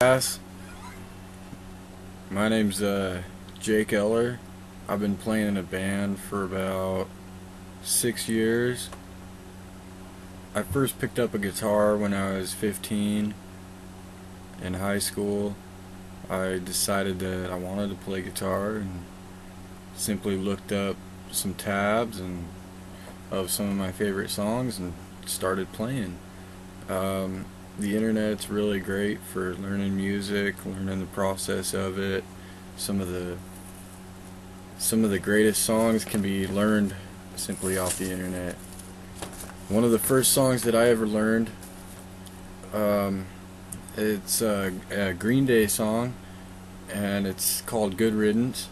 Guys, my name's Jake Eller. I've been playing in a band for about 6 years. I first picked up a guitar when I was 15 in high school. I decided that I wanted to play guitar and simply looked up some tabs and of some of my favorite songs and started playing. The internet's really great for learning music, learning the process of it. Some of the greatest songs can be learned simply off the internet. One of the first songs that I ever learned, it's a Green Day song, and it's called Good Riddance.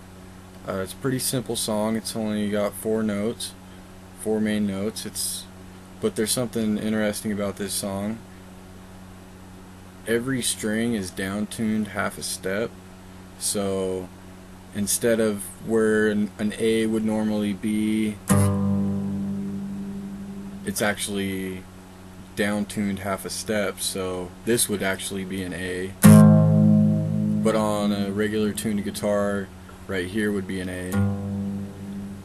It's a pretty simple song. It's only got 4 notes, 4 main notes. But there's something interesting about this song. Every string is down-tuned half a step, so instead of where an A would normally be, it's actually down-tuned half a step, so this would actually be an A, but on a regular tuned guitar right here would be an A.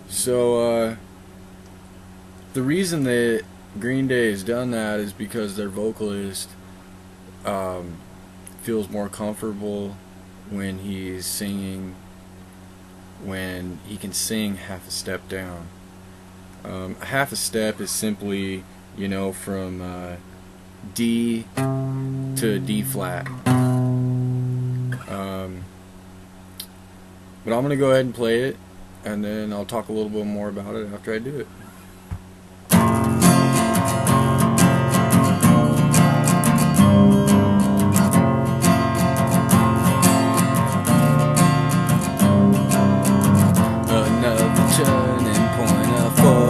So the reason that Green Day has done that is because their vocalist feels more comfortable when he's singing, when he can sing half a step down. Half a step is simply, from D to D flat. But I'm going to go ahead and play it, and then I'll talk a little bit more about it after I do it.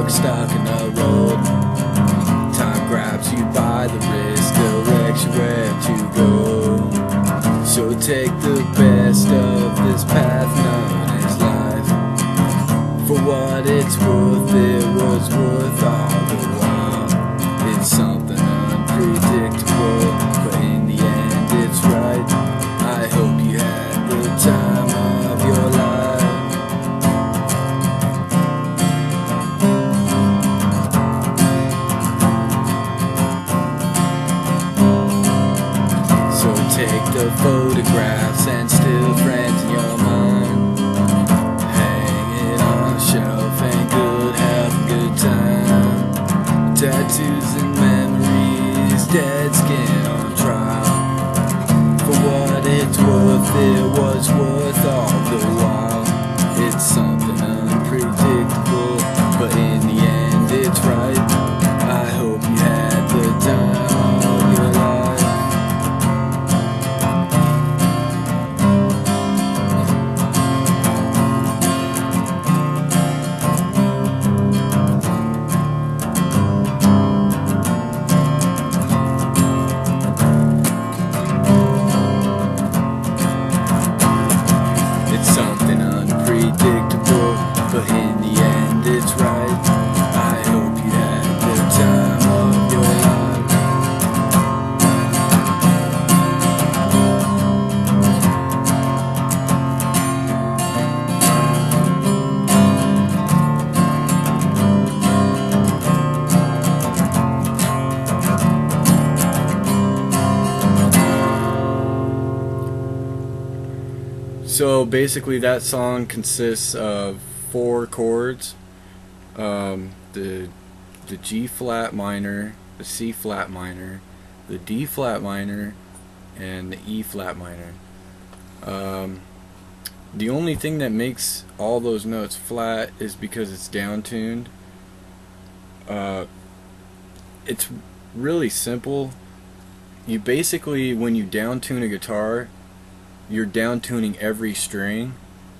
Stuck in the road, time grabs you by the wrist, directs you where to go. So take the best of this path known as life. For what it's worth, it was worth all the while. It's something unpredictable, but in the end it's right. I hope you had the time of your life. Take the photographs and still friends in your mind. Hang it on a shelf, ain't good, have a good time. Tattoos and memories, dead skin on trial. For what it's worth, it was worth all the while. It's something unpredictable, but in the end it's right. I hope you had the time of your life. Unpredictable, but in the end it's right. I hope you had the time of your life. So basically that song consists of 4 chords, the G flat minor, the C flat minor, the D flat minor, and the E flat minor. The only thing that makes all those notes flat is because it's down tuned. It's really simple. You basically, when you down tune a guitar, you're down tuning every string.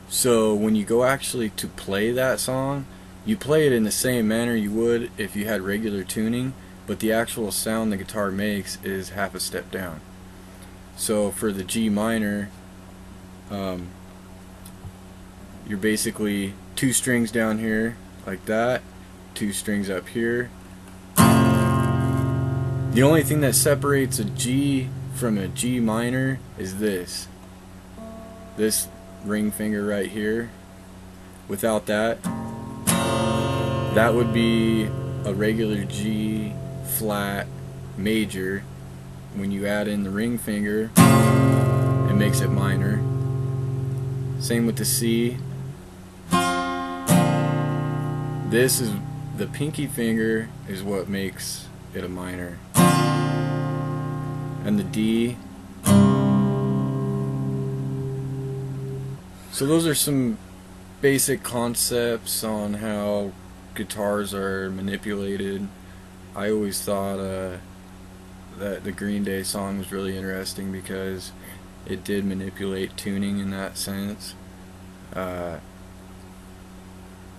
So when you go actually to play that song, you play it in the same manner you would if you had regular tuning, but the actual sound the guitar makes is half a step down. So for the G minor, you're basically 2 strings down here like that, 2 strings up here. The only thing that separates a G from a G minor is this ring finger right here. Without that, that would be a regular G flat major. When you add in the ring finger, it makes it minor. Same with the C. This is the pinky finger is what makes it a minor. And the D. So those are some basic concepts on how guitars are manipulated. I always thought that the Green Day song was really interesting because it did manipulate tuning in that sense.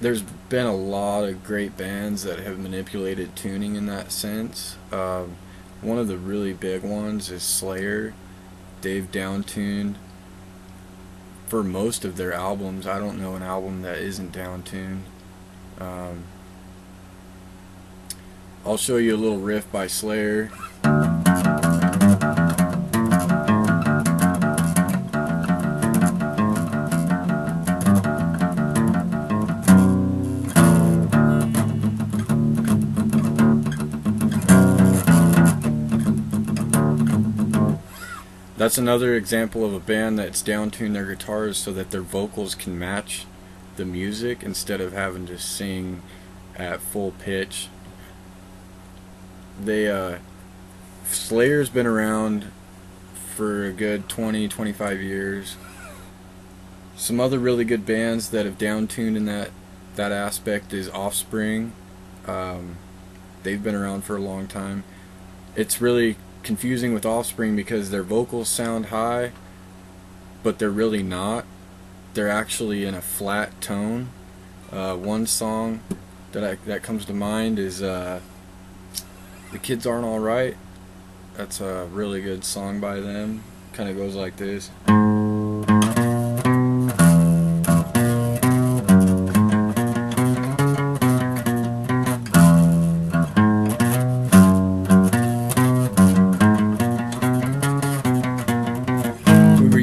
There's been a lot of great bands that have manipulated tuning in that sense. One of the really big ones is Slayer. They've downtuned for most of their albums. I don't know an album that isn't downtuned. I'll show you a little riff by Slayer. That's another example of a band that's downtuned their guitars so that their vocals can match the music instead of having to sing at full pitch. Slayer's been around for a good 20-25 years. Some other really good bands that have downtuned in that aspect is Offspring. They've been around for a long time. It's really confusing with Offspring because their vocals sound high, but they're really not. They're actually in a flat tone. One song that comes to mind is The Kids Aren't Alright. That's a really good song by them. Kind of goes like this.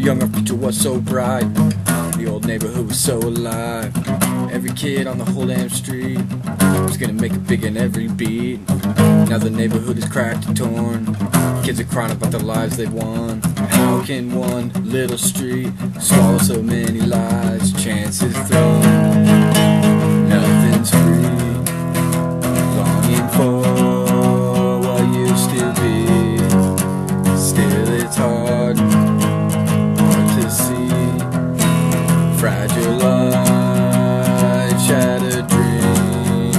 Young, our future was so bright. The old neighborhood was so alive. Every kid on the whole damn street was gonna make it big in every beat. Now the neighborhood is cracked and torn. Kids are crying about the lives they've won. How can one little street swallow so many lies? Chances thrown, nothing's free. Longing for what used to be. Still it's hard to see. Fragile life, shattered dreams.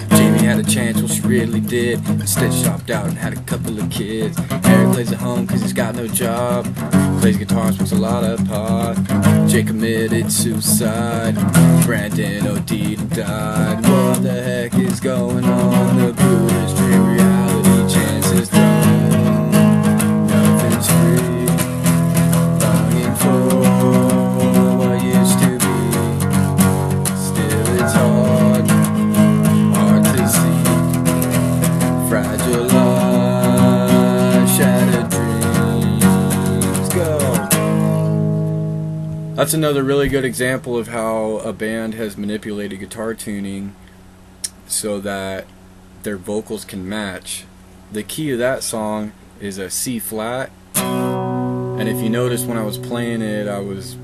Jamie had a chance, well she really did. Instead she dropped out and had a couple of kids. Eric plays at home cause he's got no job. Plays guitar, smokes a lot of pot. Jay committed suicide. Brandon OD'd and died. What the heck is going on? The Buddha's dream reality, chances thrown. Nothing's free. Longing for what used to be. Still it's hard to see. Fragile life, shattered dreams. Go. That's another really good example of how a band has manipulated guitar tuning so that their vocals can match. The key of that song is a C flat, and if you notice when I was playing it, I was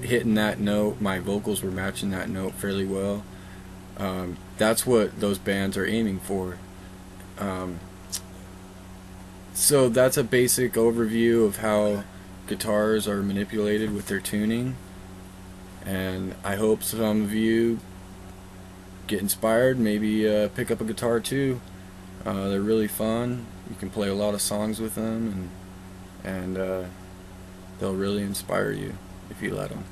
hitting that note, my vocals were matching that note fairly well. That's what those bands are aiming for. So that's a basic overview of how guitars are manipulated with their tuning, and I hope some of you get inspired, maybe pick up a guitar too. They're really fun. You can play a lot of songs with them, and they'll really inspire you if you let them.